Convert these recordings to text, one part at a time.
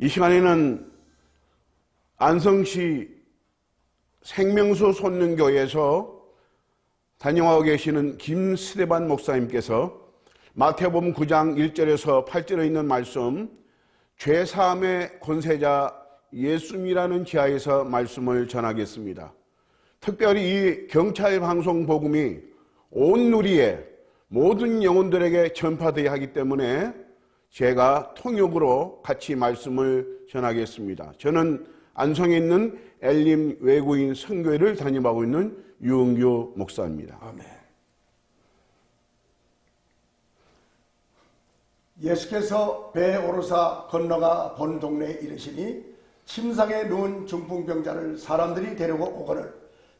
이 시간에는 안성시 생명수 손능교회에서 단영하고 계시는 김스테반 목사님께서 마태복음 9장 1절에서 8절에 있는 말씀, 죄사함의 권세자 예수님이라는 지하에서 말씀을 전하겠습니다. 특별히 이 경찰방송 복음이 온 누리에 모든 영혼들에게 전파되어야 하기 때문에 제가 통역으로 같이 말씀을 전하겠습니다. 저는 안성에 있는 엘림 외국인 선교회를 담임하고 있는 유은규 목사입니다. 아멘. 예수께서 배에 오르사 건너가 본 동네에 이르시니 침상에 누운 중풍병자를 사람들이 데리고 오거늘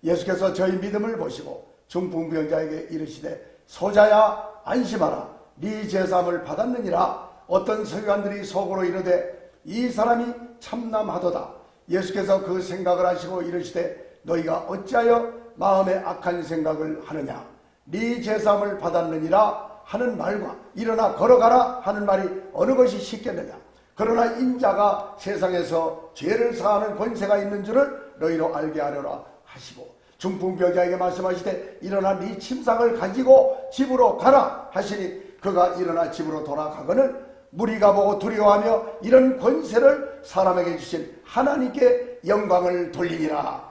예수께서 저희 믿음을 보시고 중풍병자에게 이르시되 소자야 안심하라 네 제사함을 받았느니라. 어떤 서기관들이 속으로 이르되 이 사람이 참남하도다. 예수께서 그 생각을 하시고 이르시되 너희가 어찌하여 마음에 악한 생각을 하느냐. 네 제사함을 받았느니라 하는 말과 일어나 걸어가라 하는 말이 어느 것이 쉽겠느냐. 그러나 인자가 세상에서 죄를 사하는 권세가 있는 줄을 너희로 알게 하려라 하시고 중풍병자에게 말씀하시되 일어나 네 침상을 가지고 집으로 가라 하시니 그가 일어나 집으로 돌아가거늘 무리가 보고 두려워하며 이런 권세를 사람에게 주신 하나님께 영광을 돌리니라.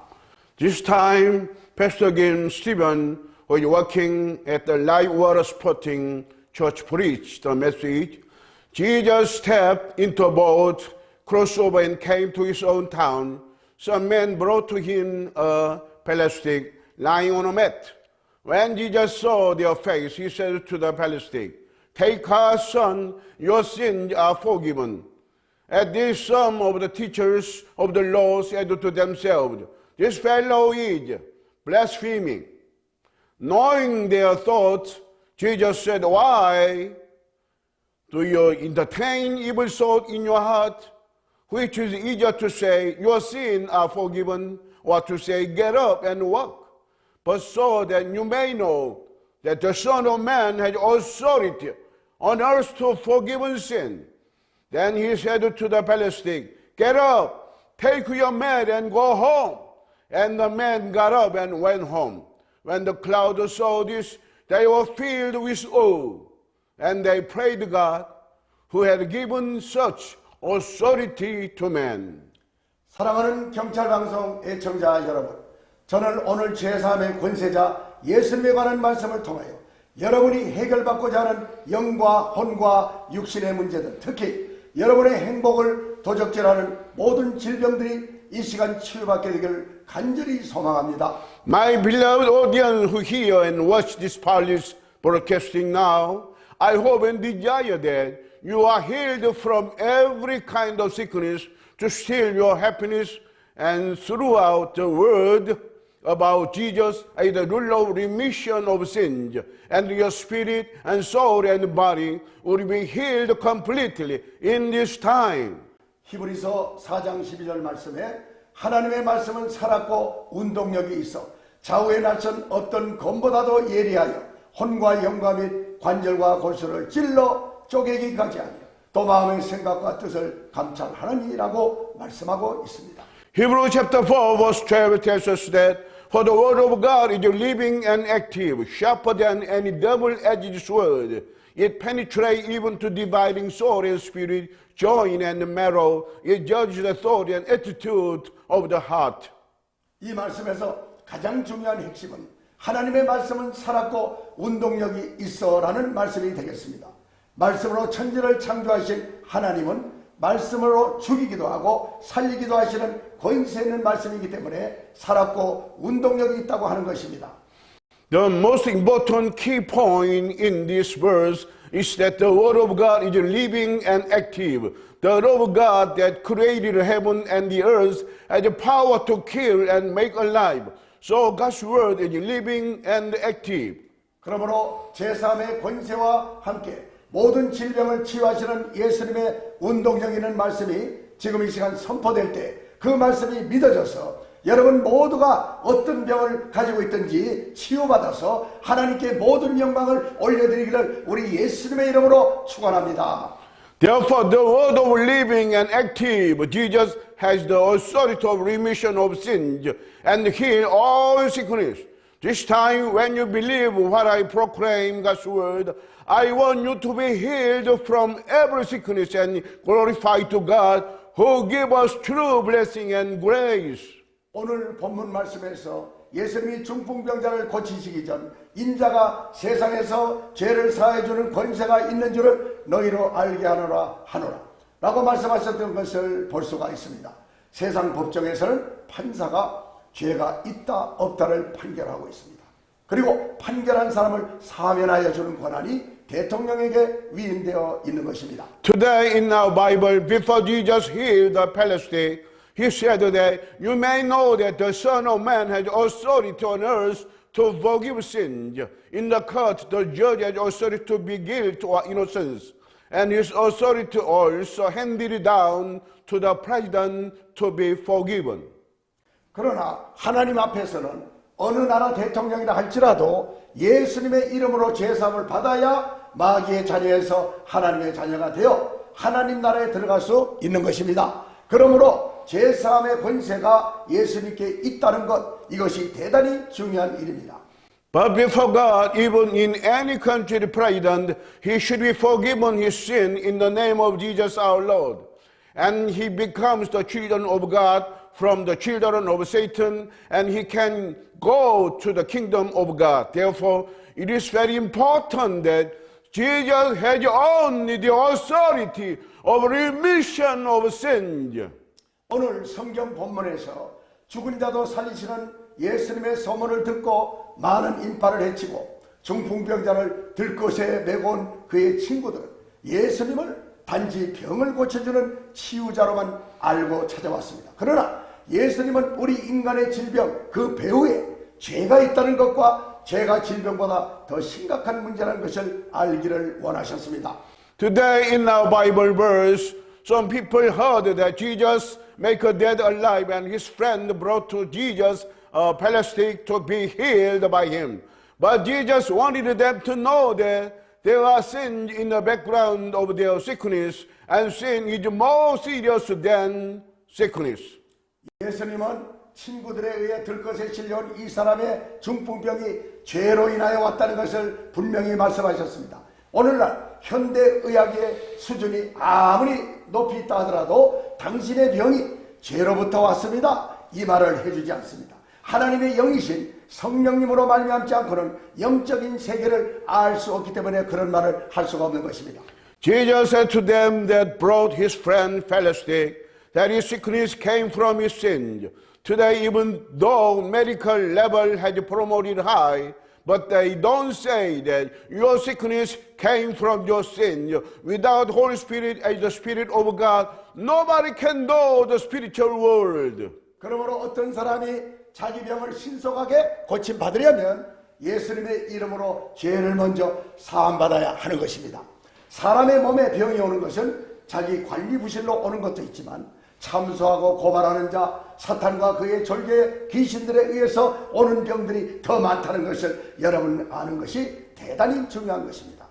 This time, Pastor Gim Stephen was working at the Live Water Sporting Church preached the message. Jesus stepped into a boat, crossed over and came to his own town. Some men brought to him a paralytic lying on a mat. When Jesus saw their face, he said to the paralytic, "Take heart, son, your sins are forgiven." At this, some of the teachers of the law said to themselves, "This fellow is blaspheming." Knowing their thoughts, Jesus said, "Why do you entertain evil thoughts in your heart? Which is easier to say, your sins are forgiven, or to say, get up and walk? But so that you may know that the Son of Man has authority on earth to forgive sin." Then he said to the paralytic, "Get up, take your mat and go home." And the man got up and went home. When the crowd saw this, they were filled with awe, and they praised God who had given such authority to man. 사랑하는 경찰방송 애청자 여러분, 저는 오늘 제3의 권세자 예수님에 관한 말씀을 통하여 여러분이 해결받고자 하는 영과 혼과 육신의 문제들, 특히 여러분의 행복을 도적질하는 모든 질병들이 이 시간 치유받게 되기를 간절히 소망합니다. My beloved audience who hear and watch this Polish broadcasting now, I hope and desire that you are healed from every kind of sickness to steal your happiness, and throughout the word about Jesus as the rule of remission of sins, and your spirit and soul and body will be healed completely in this time. 히브리서 4장 12절 말씀에 하나님의 말씀은 살았고 운동력이 있어 좌우에 날선 어떤 검보다도 예리하여 혼과 영과 및 관절과 골수를 찔러 쪼개기까지 하며 또 마음의 생각과 뜻을 감찰하느니라고 말씀하고 있습니다. Hebrews chapter 4 verse 12 tells us that for the word of God is living and active, sharper than any double-edged sword. It penetrates even to dividing soul and spirit, joint and marrow. It judges the thought and attitude of the heart. 이 말씀에서 가장 중요한 핵심은 하나님의 말씀은 살았고 운동력이 있어라는 말씀이 되겠습니다. 말씀으로 천지를 창조하신 하나님은 말씀으로 죽이기도 하고 살리기도 하시는 권세 있는 말씀이기 때문에 살았고 운동력이 있다고 하는 것입니다. The most important key point in this verse is that the Word of God is living and active. The Word of God that created heaven and the earth has the power to kill and make alive. So God's Word is living and active. 그러므로 제3의 권세와 함께 모든 질병을 치유하시는 예수님의 운동력 있는 말씀이 지금 이 시간 선포될 때 그 말씀이 믿어져서 여러분 모두가 어떤 병을 가지고 있든지 치유받아서 하나님께 모든 영광을 올려드리기를 우리 예수님의 이름으로 축원합니다. Therefore, the word of living and active, Jesus has the authority of remission of sins and heal all sickness. This time, when you believe what I proclaim, God's word, I want you to be healed from every sickness and glorify to God who give us true blessing and grace. 오늘 본문 말씀에서 예수님이 중풍병자를 고치시기 전 인자가 세상에서 죄를 사해주는 권세가 있는 줄을 너희로 알게 하노라 라고 말씀하셨던 것을 볼 수가 있습니다. 세상 법정에서는 판사가 죄가 있다 없다를 판결하고 있습니다. 그리고 판결한 사람을 사면하여 주는 권한이 대통령에게 위임되어 있는 것입니다. Today in our Bible, before Jesus healed the paralytic, he said that you may know that the Son of Man has authority on earth to forgive sins. In the court, the judge has authority to be guilty or innocence, and his authority also handed down to the president to be forgiven. 그러나 하나님 앞에서는 어느 나라 대통령이라 할지라도 예수님의 이름으로 죄사함을 받아야 마귀의 자녀에서 하나님의 자녀가 되어 하나님 나라에 들어갈 수 있는 것입니다. 그러므로 죄사함의 권세가 예수님께 있다는 것, 이것이 대단히 중요한 일입니다. But before God, even in any country president, he should be forgiven his sin in the name of Jesus our Lord. And he becomes the children of God from the children of Satan, and he can go to the kingdom of God. Therefore, it is very important that Jesus has only the authority of remission of sins. 오늘 성경 본문에서 죽은 자도 살리시는 예수님의 소문을 듣고 많은 인파를 해치고 중풍병자를 들것에 메고 온 그의 친구들은 예수님을 단지 병을 고쳐주는 치유자로만 알고 찾아왔습니다. 그러나 예수님은 우리 인간의 질병, 그 배후에 죄가 있다는 것과 죄가 질병보다 더 심각한 문제라는 것을 알기를 원하셨습니다. Today in our Bible verse, some people heard that Jesus make a dead alive, and his friend brought to Jesus a paralytic to be healed by him. But Jesus wanted them to know that there are sins in the background of their sickness, and sin is more serious than sickness. 예수님은 친구들에 의해 들것에 실려온 이 사람의 중풍병이 죄로 인하여 왔다는 것을 분명히 말씀하셨습니다. 오늘날 현대의학의 수준이 아무리 높이 있다 하더라도 당신의 병이 죄로부터 왔습니다, 이 말을 해주지 않습니다. 하나님의 영이신 성령님으로 말미암지 않고는 영적인 세계를 알 수 없기 때문에 그런 말을 할 수가 없는 것입니다. Jesus said to them that brought his friend paralytic that his sickness came from his sins. Today, even though medical level has promoted high, but they don't say that your sickness came from your sin. Without Holy Spirit as the Spirit of God, nobody can know the spiritual world. 그러므로 어떤 사람이 자기 병을 신속하게 고침받으려면 예수님의 이름으로 죄를 먼저 사함받아야 하는 것입니다. 사람의 몸에 병이 오는 것은 자기 관리 부실로 오는 것도 있지만 참소하고 고발하는 자, 사탄과 그의 졸개 귀신들에 의해서 오는 병들이 더 많다는 것을 여러분 아는 것이 대단히 중요한 것입니다.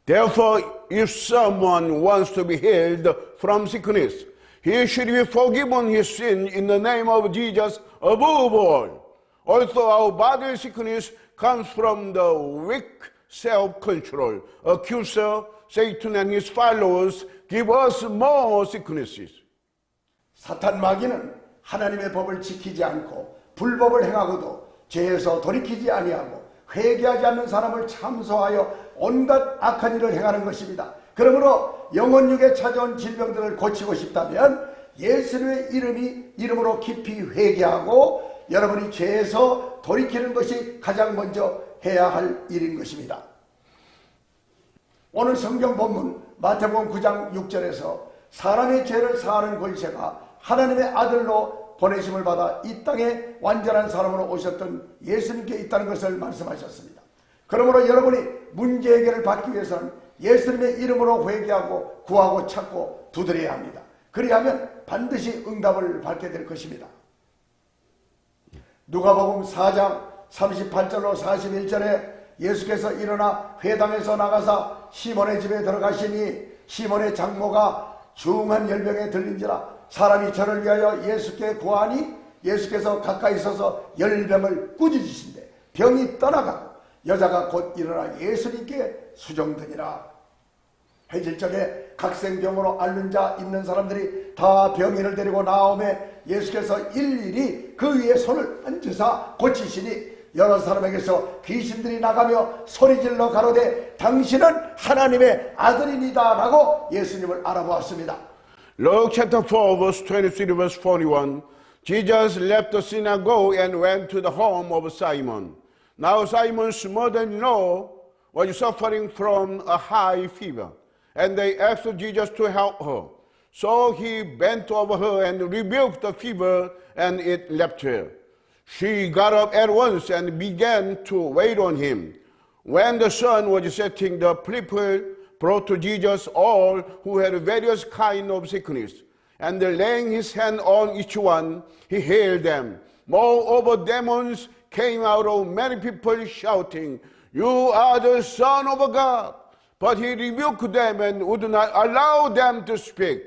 Therefore, if someone wants to be healed from sickness, he should be forgiven his sin in the name of Jesus above all. Also, our bodily sickness comes from the weak self-control. Accuser, Satan and his followers give us more sicknesses. 사탄 마귀는 하나님의 법을 지키지 않고 불법을 행하고도 죄에서 돌이키지 아니하고 회개하지 않는 사람을 참소하여 온갖 악한 일을 행하는 것입니다. 그러므로 영혼육에 찾아온 질병들을 고치고 싶다면 예수님의 이름으로 깊이 회개하고 여러분이 죄에서 돌이키는 것이 가장 먼저 해야 할 일인 것입니다. 오늘 성경 본문 마태복음 9장 6절에서 사람의 죄를 사하는 권세가 하나님의 아들로 보내심을 받아 이 땅에 완전한 사람으로 오셨던 예수님께 있다는 것을 말씀하셨습니다. 그러므로 여러분이 문제 해결을 받기 위해서는 예수님의 이름으로 회개하고 구하고 찾고 두드려야 합니다. 그리하면 반드시 응답을 받게 될 것입니다. 누가복음 4장 38절로 41절에 예수께서 일어나 회당에서 나가사 시몬의 집에 들어가시니 시몬의 장모가 중한 열병에 들린지라 사람이 저를 위하여 예수께 구하니 예수께서 가까이 서서 열병을 꾸짖으신대 병이 떠나가고 여자가 곧 일어나 예수님께 수종드니라. 해질 적에 각생병으로 앓는 자 있는 사람들이 다 병인을 데리고 나오매 예수께서 일일이 그 위에 손을 얹으사 고치시니 여러 사람에게서 귀신들이 나가며 소리질러 가로되 당신은 하나님의 아들이니다 라고 예수님을 알아보았습니다. Luke chapter 4, verse 23 verse 41. Jesus left the synagogue and went to the home of Simon. Now Simon's mother-in-law was suffering from a high fever, and they asked Jesus to help her. So he bent over her and rebuked the fever, and it left her. She got up at once and began to wait on him. When the sun was setting, the people brought to Jesus all who had various kinds of sickness, and laying his hand on each one, he healed them. Moreover, demons came out of many people shouting, "You are the Son of God." But he rebuked them and would not allow them to speak,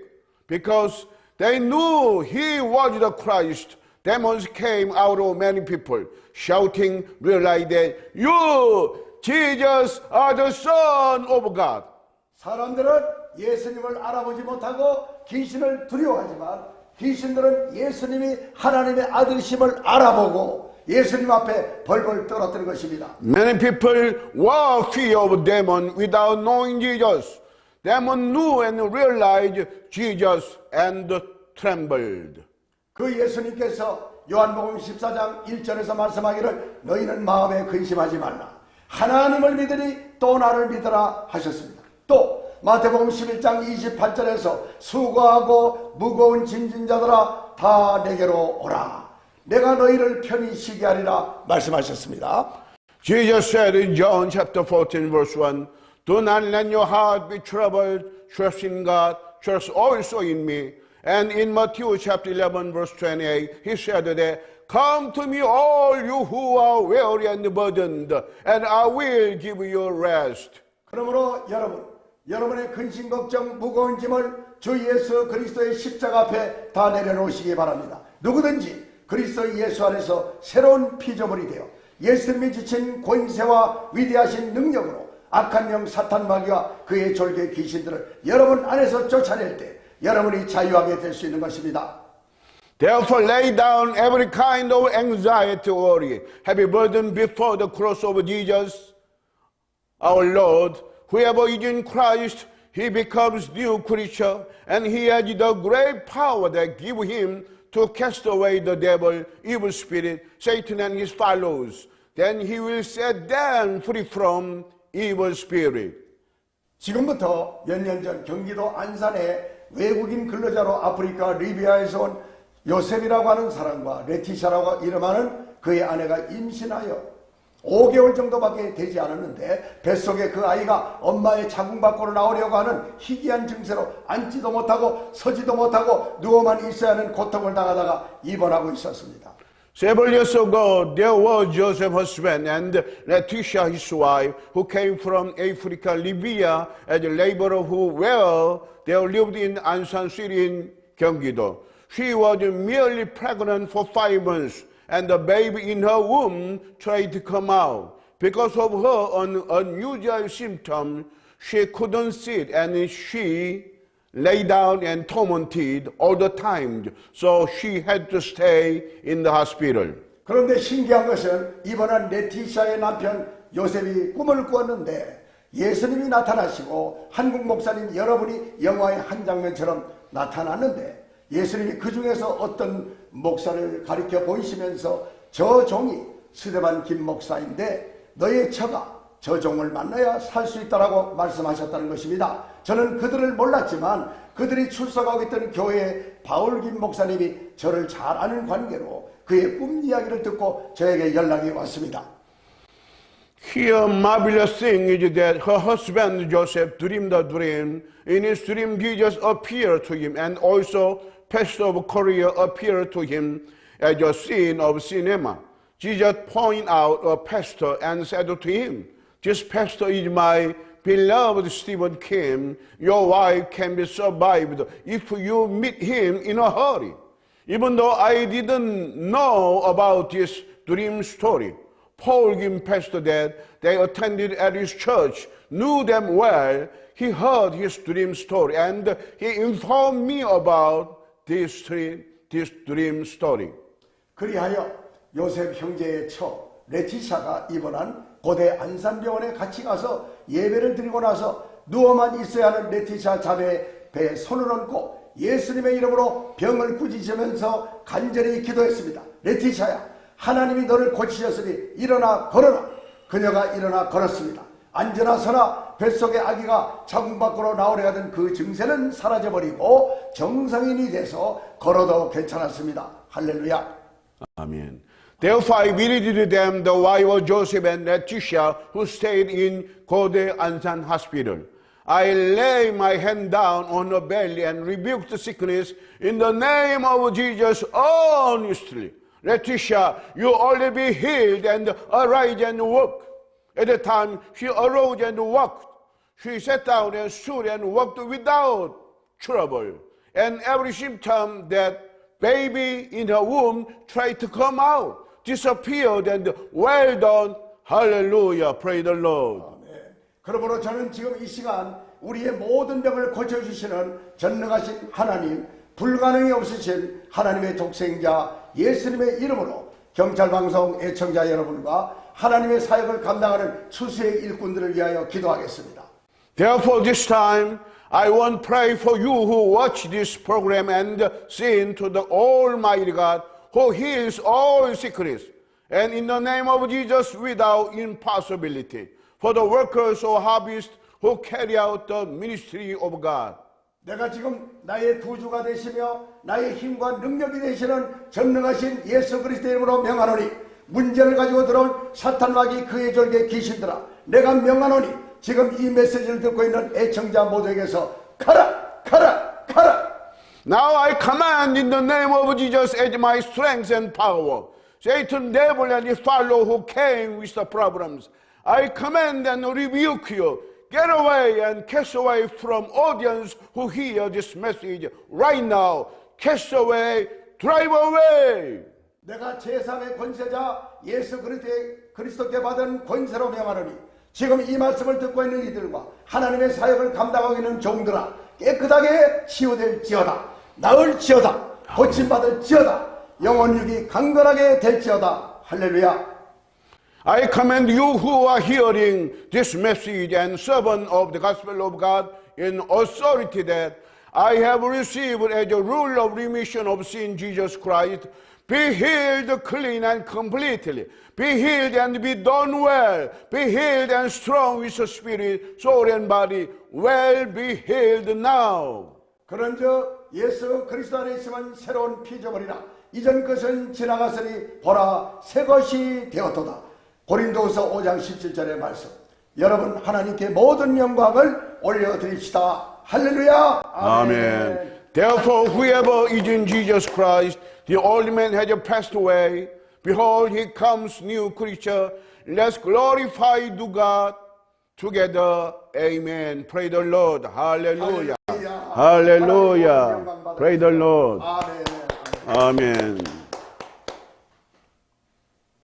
because they knew he was the Christ. Demons came out of many people, shouting, realizing that you, Jesus, are the Son of God. 사람들은 예수님을 알아보지 못하고 귀신을 두려워하지만 귀신들은 예수님이 하나님의 아들이심을 알아보고 예수님 앞에 벌벌 떨었던 것입니다. Many people were fear of demon without knowing Jesus. Demon knew and realized Jesus and trembled. 그 예수님께서 요한복음 14장 1절에서 말씀하기를 너희는 마음에 근심하지 말라. 하나님을 믿으니 또 나를 믿으라 하셨습니다. 또 마태복음 11장 28절에서 수고하고 무거운 짐진 자들아 다 내게로 오라. 내가 너희를 편히 쉬게 하리라 말씀하셨습니다. Jesus said in John chapter 14 verse 1, "Do not let your heart be troubled. Trust in God. Trust also in me." And in Matthew chapter 11 verse 28, he said that, "Come to me all you who are weary and burdened, and I will give you rest." 그러므로 여러분의 근심 걱정 무거운 짐을 주 예수 그리스도의 십자가 앞에 다 내려놓으시기 바랍니다. 누구든지 그리스도 예수 안에서 새로운 피조물이 되어 예수님이 지친 권세와 위대하신 능력으로 악한 영 사탄 마귀와 그의 졸개 귀신들을 여러분 안에서 쫓아낼 때 여러분이 자유하게 될 수 있는 것입니다. Therefore lay down every kind of anxiety, worry, heavy burden before the cross of Jesus, our Lord. Whoever is in Christ, he becomes new creature, and he has the great power that give him to cast away the devil, evil spirit, Satan and his followers. Then he will set them free from evil spirit. 지금부터 몇 년 전 경기도 안산에 외국인 근로자로 아프리카 리비아에서 온 요셉이라고 하는 사람과 레티샤라고 이름하는 그의 아내가 임신하여 5개월 정도밖에 되지 않았는데 뱃속에 그 아이가 엄마의 자궁 밖으로 나오려고 하는 희귀한 증세로 앉지도 못하고 서지도 못하고 누워만 있어야 하는 고통을 당하다가 입원하고 있었습니다. Several years ago, there was Joseph's husband and Letitia, his wife, who came from Africa, Libya, as a laborer they lived in Ansan City in Gyeonggi-do. She was merely pregnant for 5 months, and the baby in her womb tried to come out. Because of her unusual symptoms, she couldn't sit, and she lay down and tormented all the time. So she had to stay in the hospital. 그런데 신기한 것은 입원한 레티샤의 남편 요셉이 꿈을 꾸었는데 예수님이 나타나시고 한국 목사님 여러분이 영화의 한 장면처럼 나타났는데 예수님이 그 중에서 어떤 목사를 가리켜 보이시면서 저 종이 스데반 김 목사인데 너의 처가 저 종을 만나야 살 수 있다라고 말씀하셨다는 것입니다. 저는 그들을 몰랐지만 그들이 출석하고 있던 교회의 바울 김 목사님이 저를 잘 아는 관계로 그의 꿈 이야기를 듣고 저에게 연락이 왔습니다. Here, marvelous thing is that her husband Joseph dreamed a dream. In his dream, Jesus appeared to him, and also Pastor of Korea appeared to him as a scene of cinema. Jesus pointed out a pastor and said to him, "This pastor is my beloved Stephen Kim, your wife can be survived if you meet him in a hurry. Even though I didn't know about this dream story, Paul Kim pastor that they attended at his church knew them well. He heard his dream story and he informed me about this dream story. 그리하여 요셉 형제의 처 레티샤가 입원한 고대 안산병원에 같이 가서 예배를 드리고 나서 누워만 있어야 하는 레티샤 자매의 배에 손을 얹고 예수님의 이름으로 병을 꾸짖으면서 간절히 기도했습니다. 레티샤야, 하나님이 너를 고치셨으니 일어나 걸어라. 그녀가 일어나 걸었습니다. 앉으나 서나 뱃속의 아기가 자궁 밖으로 나오려 하던 그 증세는 사라져버리고 정상인이 돼서 걸어도 괜찮았습니다. 할렐루야. Amen. Therefore I visited them, the wife of Joseph and Letitia, who stayed in Kode Ansan Hospital. I lay my hand down on her belly and rebuked the sickness in the name of Jesus earnestly. Letitia, you only be healed and arise and walk. At the time, she arose and walked. She sat down and stood and walked without trouble. And every symptom that baby in her womb tried to come out disappeared, and well done. Hallelujah. Praise the Lord. 그러므로 저는 지금 이 시간 우리의 모든 병을 고쳐주시는 전능하신 하나님, 불가능이 없으신 하나님의 독생자 예수님의 이름으로 경찰방송 애청자 여러분과 하나님의 사역을 감당하는 추수의 일꾼들을 위하여 기도하겠습니다. Therefore this time I want to pray for you who watch this program and sing to the Almighty God who heals all sickness, and in the name of Jesus without impossibility, for the workers of harvest who carry out the ministry of God. 내가 지금 나의 구주가 되시며 나의 힘과 능력이 되시는 전능하신 예수 그리스도의 이름으로 명하노니, 문제를 가지고 들어온 사탄마귀 그의 졸개 귀신들아, 내가 명하노니 지금 이 메시지를 듣고 있는 애청자 모두에게서 가라 가라 가라. Now I command in the name of Jesus as my strength and power. Satan, devil, and his follower who came with the problems, I command and rebuke you. Get away and cast away from audience who hear this message right now. Cast away, drive away. 내가 제3의 권세자 예수 그리스도께 받은 권세로 명하노니, 지금 이 말씀을 듣고 있는 이들과 하나님의 사역을 감당하고 있는 종들아, 깨끗하게 치유될지어다, 나을지어다, 고침받을지어다, 영혼육이 강건하게 될지어다. 할렐루야. I command you who are hearing this message and servant of the gospel of God in authority that I have received as a rule of remission of sin, Jesus Christ, be healed clean and completely. Be healed and be done well. Be healed and strong with the spirit, soul and body. Well, be healed now. 그런즉 예수 그리스도 안에 있으면 새로운 피조물이라, 이전 것은 지나갔으니 보라 새 것이 되었도다. 고린도후서 5장 17절의 말씀. 여러분, 하나님께 모든 영광을 올려드립시다. 할렐루야. Amen. Therefore, whoever is in Jesus Christ, the old man has passed away. Behold, he comes new creature. Let's glorify to God together. Amen. Praise the Lord. Hallelujah. Hallelujah. Praise the Lord. 아멘. Amen.